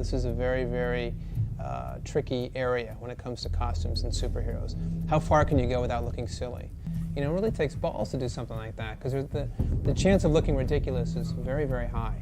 This is a very, very tricky area when it comes to costumes and superheroes. How far can you go without looking silly? You know, it really takes balls to do something like that, because the chance of looking ridiculous is very, very high.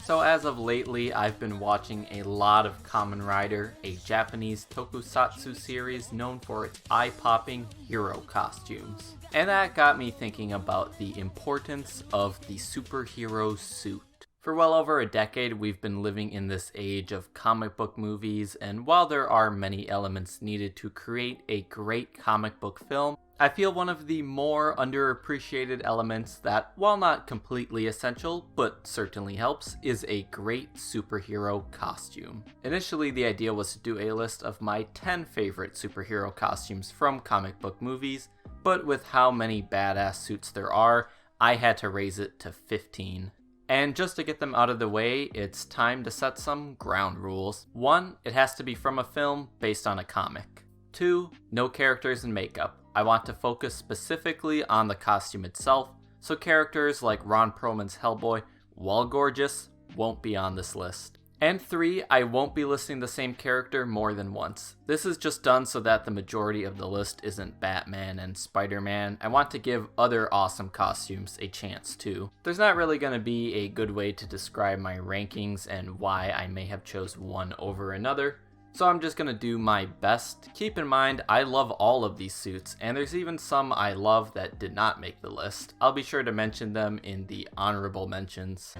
So as of lately, I've been watching a lot of Kamen Rider, a Japanese tokusatsu series known for its eye-popping hero costumes. And that got me thinking about the importance of the superhero suit. For well over a decade, we've been living in this age of comic book movies, and while there are many elements needed to create a great comic book film, I feel one of the more underappreciated elements that, while not completely essential, but certainly helps, is a great superhero costume. Initially, the idea was to do a list of my 10 favorite superhero costumes from comic book movies, but with how many badass suits there are, I had to raise it to 15. And just to get them out of the way, it's time to set some ground rules. 1, it has to be from a film based on a comic. 2, no characters and makeup. I want to focus specifically on the costume itself, so characters like Ron Perlman's Hellboy, while gorgeous, won't be on this list. And 3, I won't be listing the same character more than once. This is just done so that the majority of the list isn't Batman and SpiderMan. I want to give other awesome costumes a chance too. There's not really going to be a good way to describe my rankings and why I may have chose one over another, so I'm just going to do my best. Keep in mind, I love all of these suits, and there's even some I love that did not make the list. I'll be sure to mention them in the honorable mentions.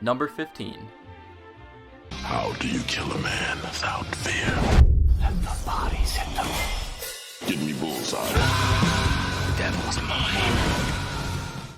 Number 15. How do you kill a man without fear? Let the bodies hit them. Give me bullseye. The devil's mine.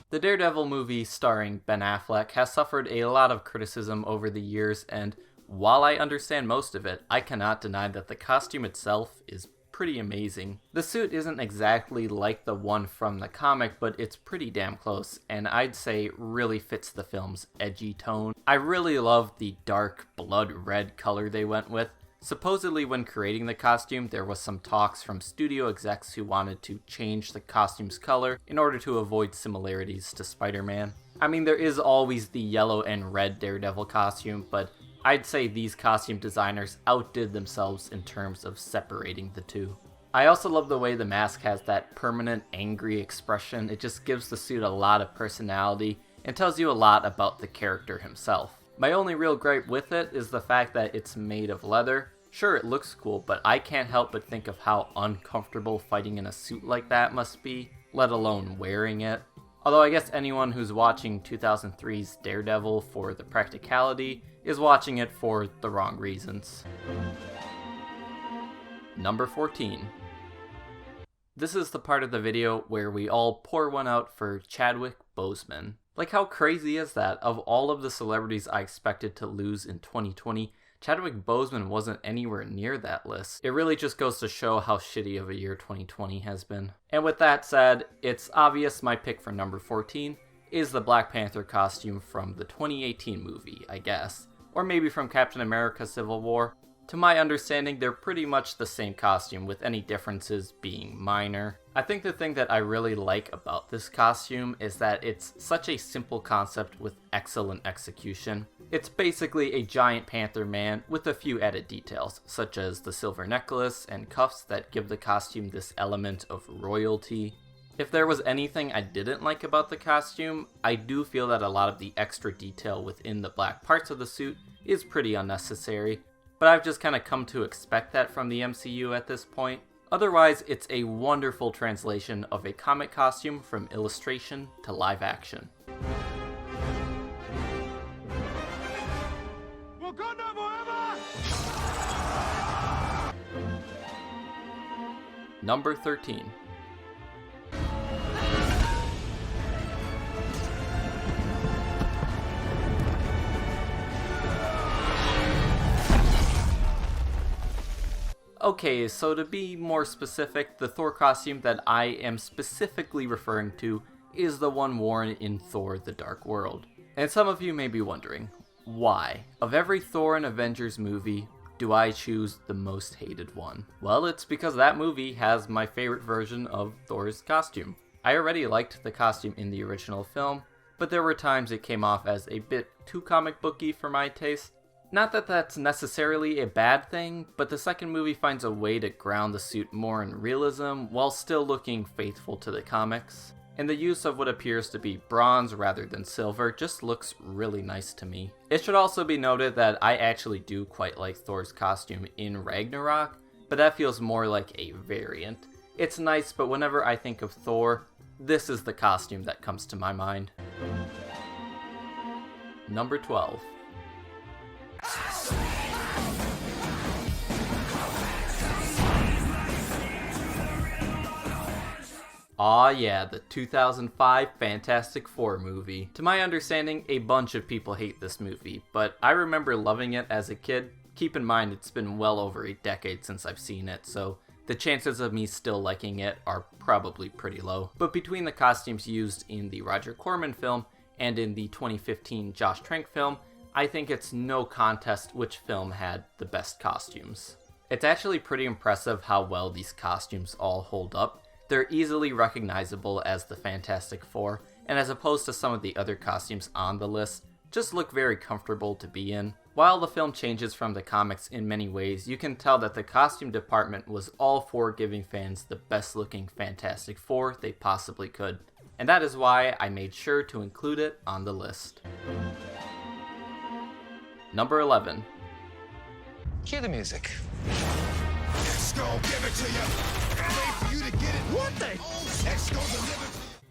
The Daredevil movie starring Ben Affleck has suffered a lot of criticism over the years, and while I understand most of it, I cannot deny that the costume itself is pretty amazing. The suit isn't exactly like the one from the comic, but it's pretty damn close, and I'd say really fits the film's edgy tone. I really love the dark blood red color they went with. Supposedly when creating the costume, there was some talks from studio execs who wanted to change the costume's color in order to avoid similarities to Spider-Man. I mean, there is always the yellow and red Daredevil costume, but I'd say these costume designers outdid themselves in terms of separating the two. I also love the way the mask has that permanent angry expression. It just gives the suit a lot of personality and tells you a lot about the character himself. My only real gripe with it is the fact that it's made of leather. Sure, it looks cool, but I can't help but think of how uncomfortable fighting in a suit like that must be, let alone wearing it. Although I guess anyone who's watching 2003's Daredevil for the practicality is watching it for the wrong reasons. Number 14. This is the part of the video where we all pour one out for Chadwick Boseman. Like, how crazy is that? Of all of the celebrities I expected to lose in 2020, Chadwick Boseman wasn't anywhere near that list. It really just goes to show how shitty of a year 2020 has been. And with that said, it's obvious my pick for number 14 is the Black Panther costume from the 2018 movie, I guess. Or maybe from Captain America Civil War. To my understanding, they're pretty much the same costume, with any differences being minor. I think the thing that I really like about this costume is that it's such a simple concept with excellent execution. It's basically a giant panther man with a few added details, such as the silver necklace and cuffs that give the costume this element of royalty. If there was anything I didn't like about the costume, I do feel that a lot of the extra detail within the black parts of the suit is pretty unnecessary. But I've just kind of come to expect that from the MCU at this point. Otherwise, it's a wonderful translation of a comic costume from illustration to live action. Wakanda forever! Number 13. Okay, so to be more specific, the Thor costume that I am specifically referring to is the one worn in Thor: The Dark World. And some of you may be wondering, why? Of every Thor and Avengers movie, do I choose the most hated one? Well, it's because that movie has my favorite version of Thor's costume. I already liked the costume in the original film, but there were times it came off as a bit too comic booky for my taste. Not that that's necessarily a bad thing, but the second movie finds a way to ground the suit more in realism while still looking faithful to the comics. And the use of what appears to be bronze rather than silver just looks really nice to me. It should also be noted that I actually do quite like Thor's costume in Ragnarok, but that feels more like a variant. It's nice, but whenever I think of Thor, this is the costume that comes to my mind. Number 12. Aw yeah, the 2005 Fantastic Four movie. To my understanding, a bunch of people hate this movie, but I remember loving it as a kid. Keep in mind, it's been well over a decade since I've seen it, so the chances of me still liking it are probably pretty low. But between the costumes used in the Roger Corman film and in the 2015 Josh Trank film, I think it's no contest which film had the best costumes. It's actually pretty impressive how well these costumes all hold up. They're easily recognizable as the Fantastic Four, and as opposed to some of the other costumes on the list, just look very comfortable to be in. While the film changes from the comics in many ways, you can tell that the costume department was all for giving fans the best looking Fantastic Four they possibly could, and that is why I made sure to include it on the list. Number 11. Cue the music.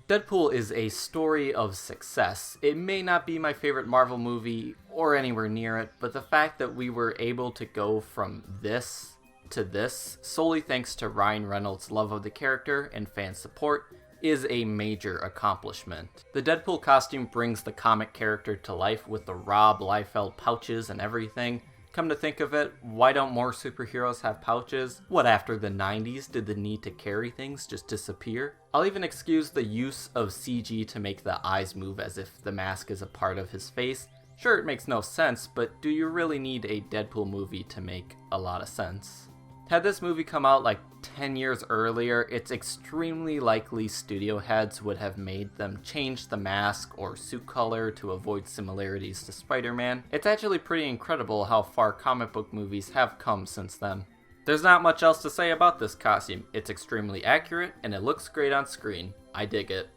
Deadpool is a story of success. It may not be my favorite Marvel movie or anywhere near it, but the fact that we were able to go from this to this solely thanks to Ryan Reynolds' love of the character and fan support is a major accomplishment. The Deadpool costume brings the comic character to life with the Rob Liefeld pouches and everything. Come to think of it, why don't more superheroes have pouches? What, after the 90s did the need to carry things just disappear? I'll even excuse the use of CG to make the eyes move as if the mask is a part of his face. Sure, it makes no sense, but do you really need a Deadpool movie to make a lot of sense? Had this movie come out like 10 years earlier, it's extremely likely studio heads would have made them change the mask or suit color to avoid similarities to Spider-Man. It's actually pretty incredible how far comic book movies have come since then. There's not much else to say about this costume. It's extremely accurate and it looks great on screen. I dig it.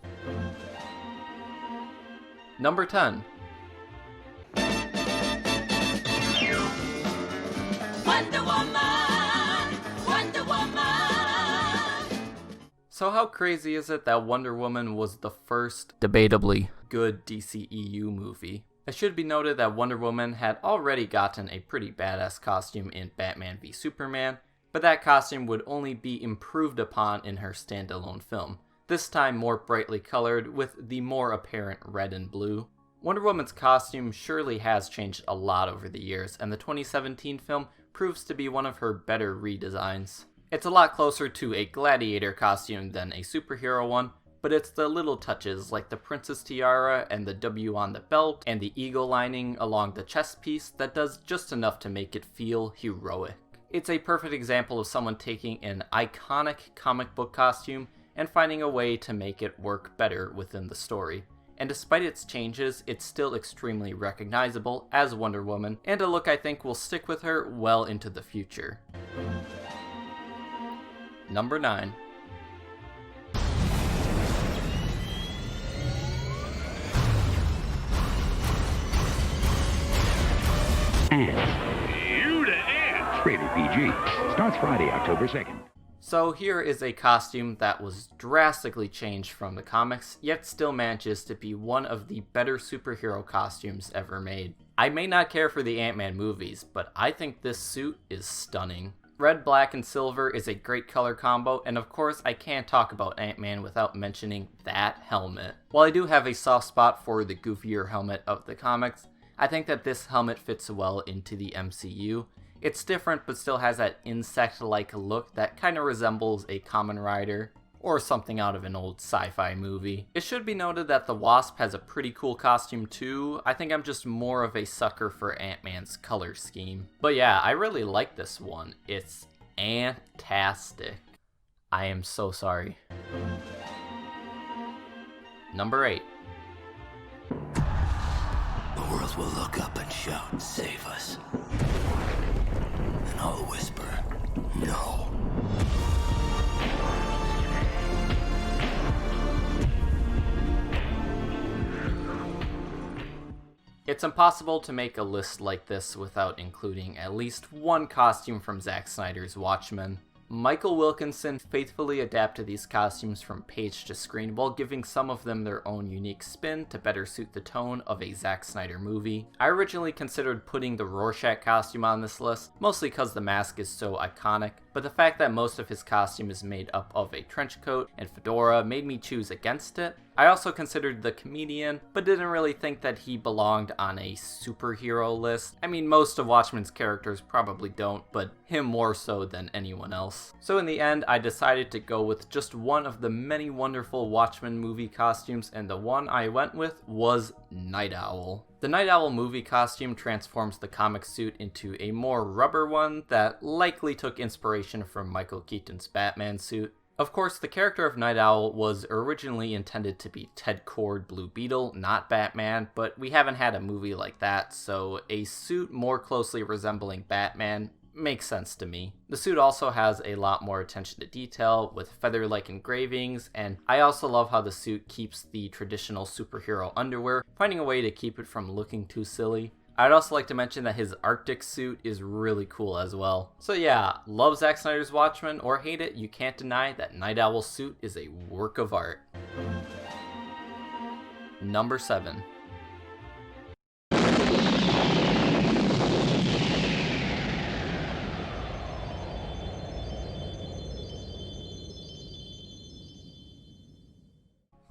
Number 10. Wonder Woman! So how crazy is it that Wonder Woman was the first, debatably, good DCEU movie? It should be noted that Wonder Woman had already gotten a pretty badass costume in Batman v Superman, but that costume would only be improved upon in her standalone film, this time more brightly colored with the more apparent red and blue. Wonder Woman's costume surely has changed a lot over the years, and the 2017 film proves to be one of her better redesigns. It's a lot closer to a gladiator costume than a superhero one, but it's the little touches like the princess tiara and the W on the belt and the eagle lining along the chest piece that does just enough to make it feel heroic. It's a perfect example of someone taking an iconic comic book costume and finding a way to make it work better within the story. And despite its changes, it's still extremely recognizable as Wonder Woman, and a look I think will stick with her well into the future. Number 9. You to Ant. Rated PG. Starts Friday, October 2nd. So here is a costume that was drastically changed from the comics, yet still manages to be one of the better superhero costumes ever made. I may not care for the Ant-Man movies, but I think this suit is stunning. Red, black, and silver is a great color combo, and of course I can't talk about Ant-Man without mentioning that helmet. While I do have a soft spot for the goofier helmet of the comics, I think that this helmet fits well into the MCU. It's different but still has that insect-like look that kind of resembles a Kamen Rider. or something out of an old sci-fi movie. It should be noted that the Wasp has a pretty cool costume too. I think I'm just more of a sucker for Ant-Man's color scheme. But yeah, I really like this one. It's fantastic. I am so sorry. Number 8. The world will look up and shout, "Save us." And I'll whisper, "No." It's impossible to make a list like this without including at least one costume from Zack Snyder's Watchmen. Michael Wilkinson faithfully adapted these costumes from page to screen while giving some of them their own unique spin to better suit the tone of a Zack Snyder movie. I originally considered putting the Rorschach costume on this list, mostly because the mask is so iconic, but the fact that most of his costume is made up of a trench coat and fedora made me choose against it. I also considered the comedian, but didn't really think that he belonged on a superhero list. I mean, most of Watchmen's characters probably don't, but him more so than anyone else. So in the end, I decided to go with just one of the many wonderful Watchmen movie costumes, and the one I went with was Night Owl. The Night Owl movie costume transforms the comic suit into a more rubber one that likely took inspiration from Michael Keaton's Batman suit. Of course, the character of Night Owl was originally intended to be Ted Kord Blue Beetle, not Batman, but we haven't had a movie like that, so a suit more closely resembling Batman makes sense to me. The suit also has a lot more attention to detail with feather-like engravings, and I also love how the suit keeps the traditional superhero underwear, finding a way to keep it from looking too silly. I'd also like to mention that his Arctic suit is really cool as well. So yeah, love Zack Snyder's Watchmen or hate it, you can't deny that Night Owl's suit is a work of art. Number 7.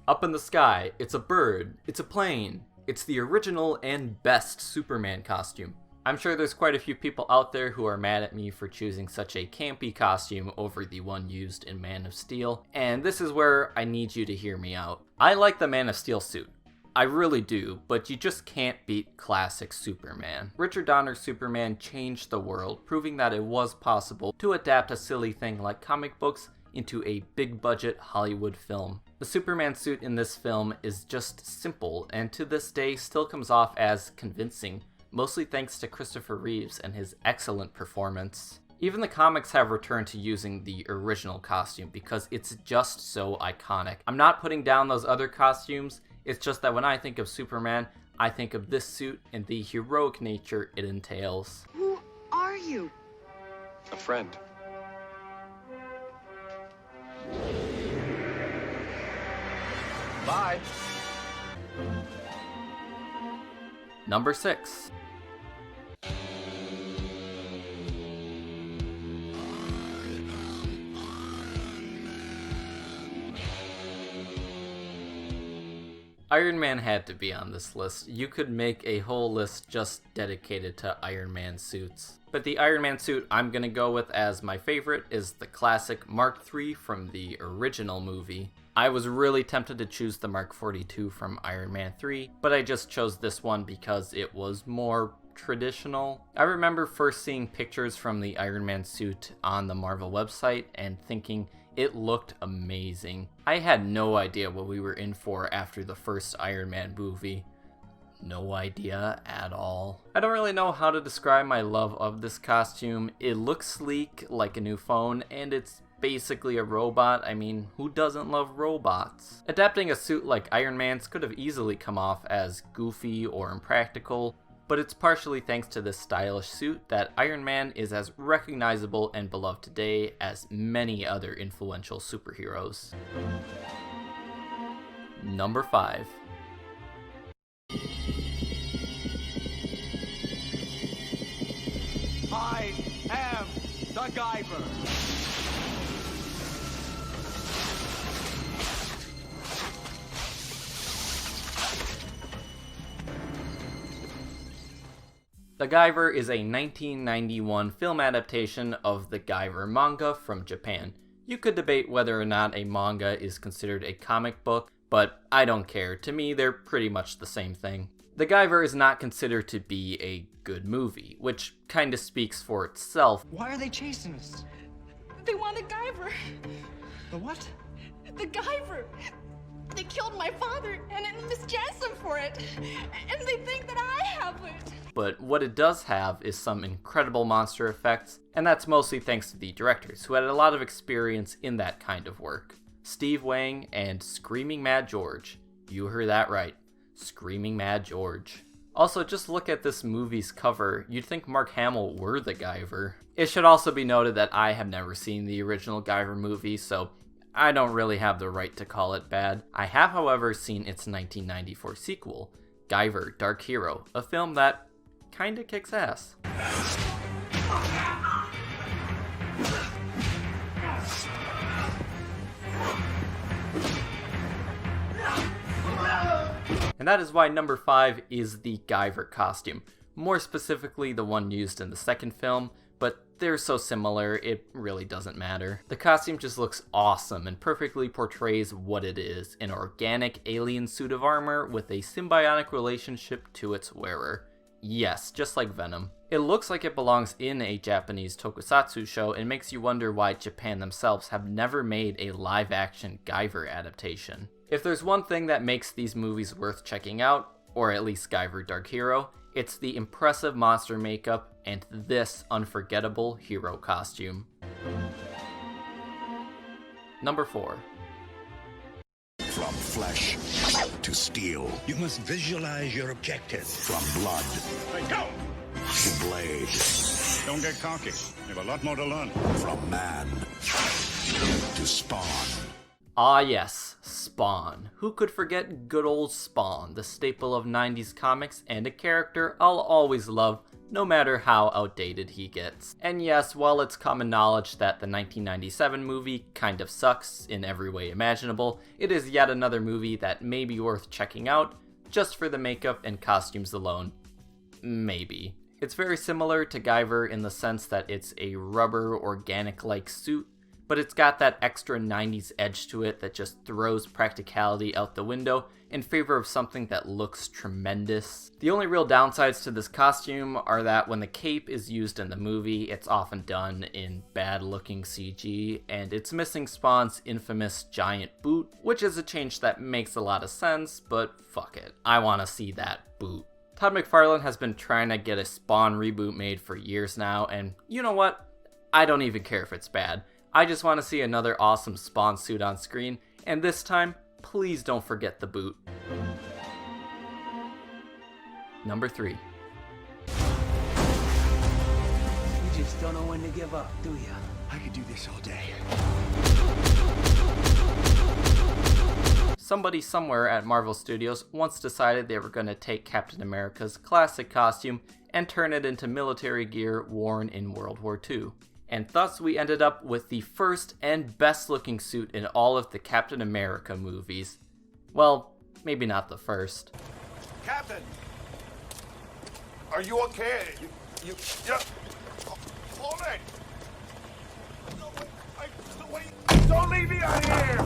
Up in the sky, it's a bird, it's a plane. It's the original and best Superman costume. I'm sure there's quite a few people out there who are mad at me for choosing such a campy costume over the one used in Man of Steel, and this is where I need you to hear me out. I like the Man of Steel suit. I really do, but you just can't beat classic Superman. Richard Donner's Superman changed the world, proving that it was possible to adapt a silly thing like comic books into a big-budget Hollywood film. The Superman suit in this film is just simple, and to this day still comes off as convincing, mostly thanks to Christopher Reeves and his excellent performance. Even the comics have returned to using the original costume because it's just so iconic. I'm not putting down those other costumes, it's just that when I think of Superman, I think of this suit and the heroic nature it entails. Who are you? A friend. Bye. Number 6. Iron Man had to be on this list. You could make a whole list just dedicated to Iron Man suits. But the Iron Man suit I'm gonna go with as my favorite is the classic Mark III from the original movie. I was really tempted to choose the Mark 42 from Iron Man 3, but I just chose this one because it was more traditional. I remember first seeing pictures from the Iron Man suit on the Marvel website and thinking it looked amazing. I had no idea what we were in for after the first Iron Man movie. No idea at all. I don't really know how to describe my love of this costume. It looks sleek like a new phone, and it's basically a robot. I mean, who doesn't love robots? Adapting a suit like Iron Man's could have easily come off as goofy or impractical, but it's partially thanks to this stylish suit that Iron Man is as recognizable and beloved today as many other influential superheroes. Number 5. I am the Guyver. The Guyver is a 1991 film adaptation of the Guyver manga from Japan. You could debate whether or not a manga is considered a comic book, but I don't care. To me, they're pretty much the same thing. The Guyver is not considered to be a good movie, which kinda speaks for itself. Why are they chasing us? They want the Guyver. The what? The Guyver. They killed my father and mischance him for it. And they think that I have it. But what it does have is some incredible monster effects, and that's mostly thanks to the directors, who had a lot of experience in that kind of work. Steve Wang and Screaming Mad George. You heard that right. Screaming Mad George. Also, just look at this movie's cover. You'd think Mark Hamill were the Guyver. It should also be noted that I have never seen the original Guyver movie, so I don't really have the right to call it bad. I have, however, seen its 1994 sequel, Guyver, Dark Hero, a film that kinda kicks ass. And that is why number 5 is the Guyver costume. More specifically, the one used in the second film, but they're so similar, it really doesn't matter. The costume just looks awesome and perfectly portrays what it is, an organic alien suit of armor with a symbiotic relationship to its wearer. Yes, just like Venom. It looks like it belongs in a Japanese tokusatsu show and makes you wonder why Japan themselves have never made a live-action Guyver adaptation. If there's one thing that makes these movies worth checking out, or at least Guyver Dark Hero, it's the impressive monster makeup and this unforgettable hero costume. Number 4. From flesh to steel. You must visualize your objective. From blood Go! to blade. Don't get cocky. You have a lot more to learn. From man to spawn. Ah yes, Spawn. Who could forget good old Spawn, the staple of 90s comics and a character I'll always love, no matter how outdated he gets. And yes, while it's common knowledge that the 1997 movie kind of sucks in every way imaginable, it is yet another movie that may be worth checking out, just for the makeup and costumes alone. Maybe. It's very similar to Guyver in the sense that it's a rubber, organic-like suit, but it's got that extra 90s edge to it that just throws practicality out the window in favor of something that looks tremendous. The only real downsides to this costume are that when the cape is used in the movie, it's often done in bad-looking CG, and it's missing Spawn's infamous giant boot, which is a change that makes a lot of sense, but fuck it. I want to see that boot. Todd McFarlane has been trying to get a Spawn reboot made for years now, and you know what? I don't even care if it's bad. I just want to see another awesome Spawn suit on screen, and this time, please don't forget the boot. Number 3. You just don't know when to give up, do ya? I could do this all day. Somebody somewhere at Marvel Studios once decided they were going to take Captain America's classic costume and turn it into military gear worn in World War II. And thus we ended up with the first and best looking suit in all of the Captain America movies. Well, maybe not the first. Captain! Are you okay? Yeah. Hold it! No, wait, don't leave me out here!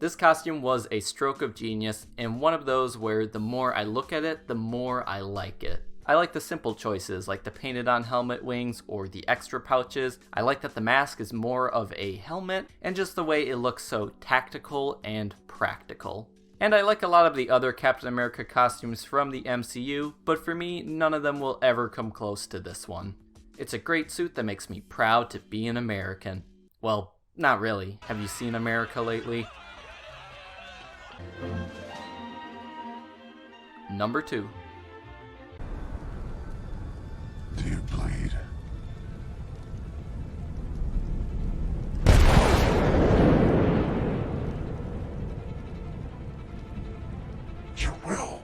This costume was a stroke of genius, and one of those where the more I look at it, the more I like it. I like the simple choices, like the painted on helmet wings or the extra pouches. I like that the mask is more of a helmet, and just the way it looks so tactical and practical. And I like a lot of the other Captain America costumes from the MCU, but for me, none of them will ever come close to this one. It's a great suit that makes me proud to be an American. Well, not really. Have you seen America lately? Number 2. Do you bleed? You will.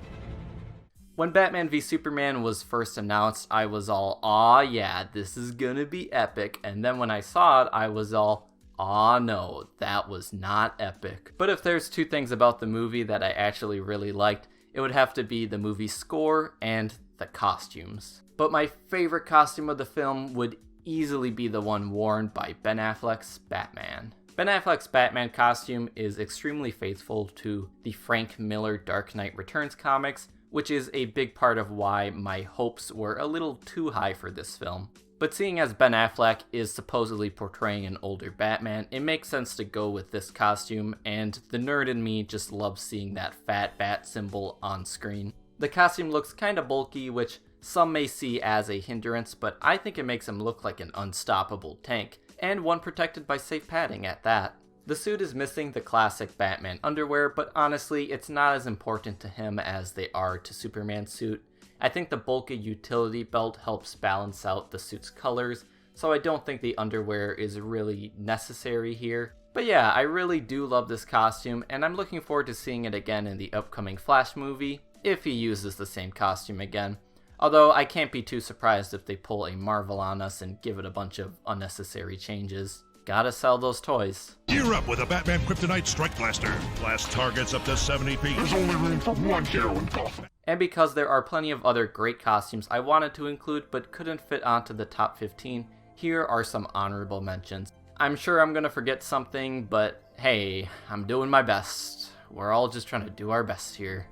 When Batman v Superman was first announced, I was all, aw yeah, this is gonna be epic. And then when I saw it, I was all, aw no, that was not epic. But if there's two things about the movie that I actually really liked, it would have to be the movie score and the costumes. But my favorite costume of the film would easily be the one worn by Ben Affleck's Batman. Ben Affleck's Batman costume is extremely faithful to the Frank Miller Dark Knight Returns comics, which is a big part of why my hopes were a little too high for this film. But seeing as Ben Affleck is supposedly portraying an older Batman, it makes sense to go with this costume, and the nerd in me just loves seeing that fat bat symbol on screen. The costume looks kinda bulky, which some may see as a hindrance, but I think it makes him look like an unstoppable tank, and one protected by safe padding at that. The suit is missing the classic Batman underwear, but honestly, it's not as important to him as they are to Superman's suit. I think the bulky utility belt helps balance out the suit's colors, so I don't think the underwear is really necessary here. But yeah, I really do love this costume, and I'm looking forward to seeing it again in the upcoming Flash movie, if he uses the same costume again. Although I can't be too surprised if they pull a Marvel on us and give it a bunch of unnecessary changes. Gotta sell those toys. Gear up with a Batman Kryptonite Strike Blaster. Blast targets up to 70 feet. There's only room for one heroin coffin. And because there are plenty of other great costumes I wanted to include but couldn't fit onto the top 15, here are some honorable mentions. I'm sure I'm gonna forget something, but hey, I'm doing my best. We're all just trying to do our best here.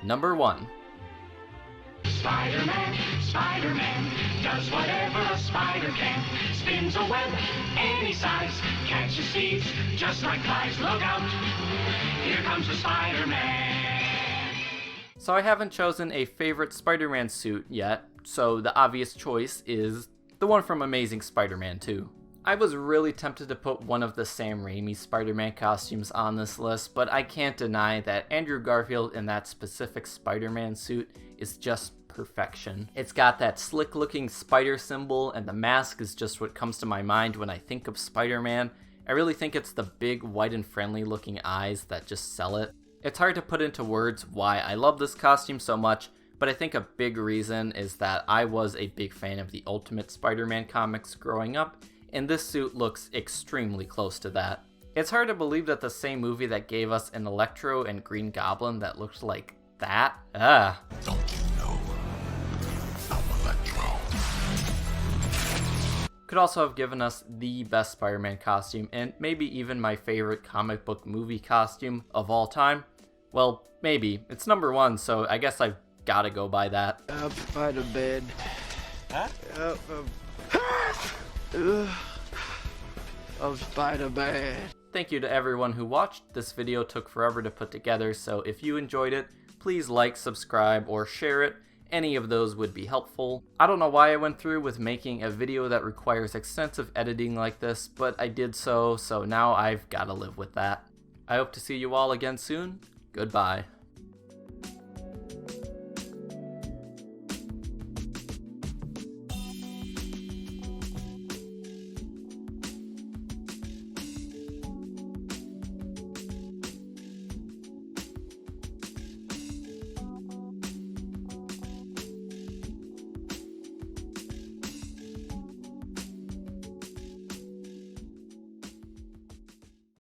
Number 1. SpiderMan, SpiderMan, does whatever a spider can. Spins a web any size, catches thieves just like flies. Look out, here comes the Spider-Man. So I haven't chosen a favorite Spider-Man suit yet, so the obvious choice is the one from Amazing Spider-Man 2. I was really tempted to put one of the Sam Raimi Spider-Man costumes on this list, but I can't deny that Andrew Garfield in that specific Spider-Man suit is just perfection. It's got that slick looking spider symbol, and the mask is just what comes to my mind when I think of Spider-Man. I really think it's the big white and friendly looking eyes that just sell it. It's hard to put into words why I love this costume so much, but I think a big reason is that I was a big fan of the Ultimate Spider-Man comics growing up, and this suit looks extremely close to that. It's hard to believe that the same movie that gave us an Electro and Green Goblin that looked like that? Don't you know? I'm Electro. Could also have given us the best Spider-Man costume, and maybe even my favorite comic book movie costume of all time. Well, maybe. It's number 1, so I guess I've gotta go by that. Spider-Man. Huh? Of Spider-Man. Thank you to everyone who watched. This video took forever to put together, so if you enjoyed it, please like, subscribe, or share it. Any of those would be helpful. I don't know why I went through with making a video that requires extensive editing like this, but I did so now I've gotta live with that. I hope to see you all again soon. Goodbye.